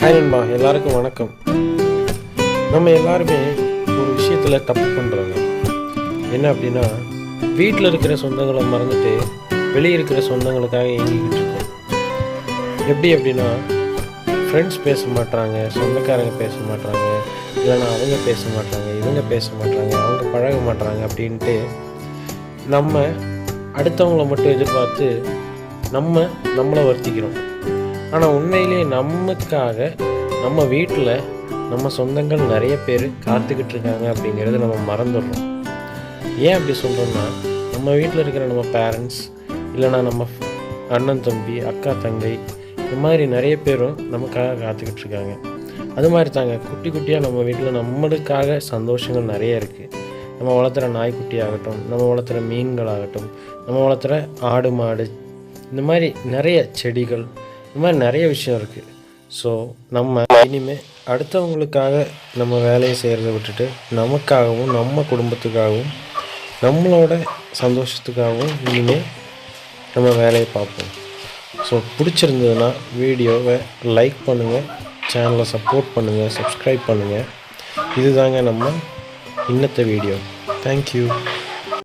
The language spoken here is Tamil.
ஹாய் நண்பா, எல்லாருக்கும் வணக்கம். நம்ம எல்லாருமே ஒரு விஷயத்தில் தப்பு பண்ணுறோங்க. என்ன அப்படின்னா, வீட்டில் இருக்கிற சொந்தங்களை மறந்துட்டு வெளியே இருக்கிற சொந்தங்களுக்காக இயங்கிக்கிட்டு இருக்கோம். எப்படி அப்படின்னா, ஃப்ரெண்ட்ஸ் பேச மாட்டாங்க, சொந்தக்காரங்க பேச மாட்டாங்க, இல்லைன்னா அவங்க பேச மாட்டாங்க, இவங்க பேச மாட்டாங்க, அவங்க பழக மாட்டாங்க அப்படின்ட்டு நம்ம அடுத்தவங்கள மட்டும் எதிர்பார்த்து நம்மளை வருத்திக்கிறோம். ஆனால் உண்மையிலே நமக்காக நம்ம வீட்டில் நம்ம சொந்தங்கள் நிறைய பேர் காத்துக்கிட்டு இருக்காங்க அப்படிங்கிறத நம்ம மறந்துடுறோம். ஏன் அப்படி சொல்கிறோன்னா, நம்ம வீட்டில் இருக்கிற நம்ம பேரண்ட்ஸ், இல்லைனா நம்ம அண்ணன் தம்பி, அக்கா தங்கை, இந்த மாதிரி நிறைய பேரும் நமக்காக காத்துக்கிட்டு இருக்காங்க. அது மாதிரி தாங்க குட்டி குட்டியாக நம்ம வீட்டில் நம்மளுக்காக சந்தோஷங்கள் நிறைய இருக்குது. நம்ம வளர்த்துற நாய்க்குட்டி ஆகட்டும், நம்ம வளர்த்துற மீன்கள் ஆகட்டும், நம்ம வளர்த்துற ஆடு மாடு, இந்த மாதிரி நிறைய செடிகள், இந்த மாதிரி நிறைய விஷயம் இருக்குது. ஸோ நம்ம இனிமேல் அடுத்தவங்களுக்காக நம்ம வேலையை செய்கிறத விட்டுட்டு நமக்காகவும் நம்ம குடும்பத்துக்காகவும் நம்மளோட சந்தோஷத்துக்காகவும் இனிமேல் நம்ம வேலையை பார்ப்போம். ஸோ பிடிச்சிருந்ததுன்னா வீடியோவை லைக் பண்ணுங்கள், சேனலை சப்போர்ட் பண்ணுங்கள், சப்ஸ்கிரைப் பண்ணுங்கள். இதுதாங்க நம்ம இன்னத்த வீடியோ. தேங்க்யூ.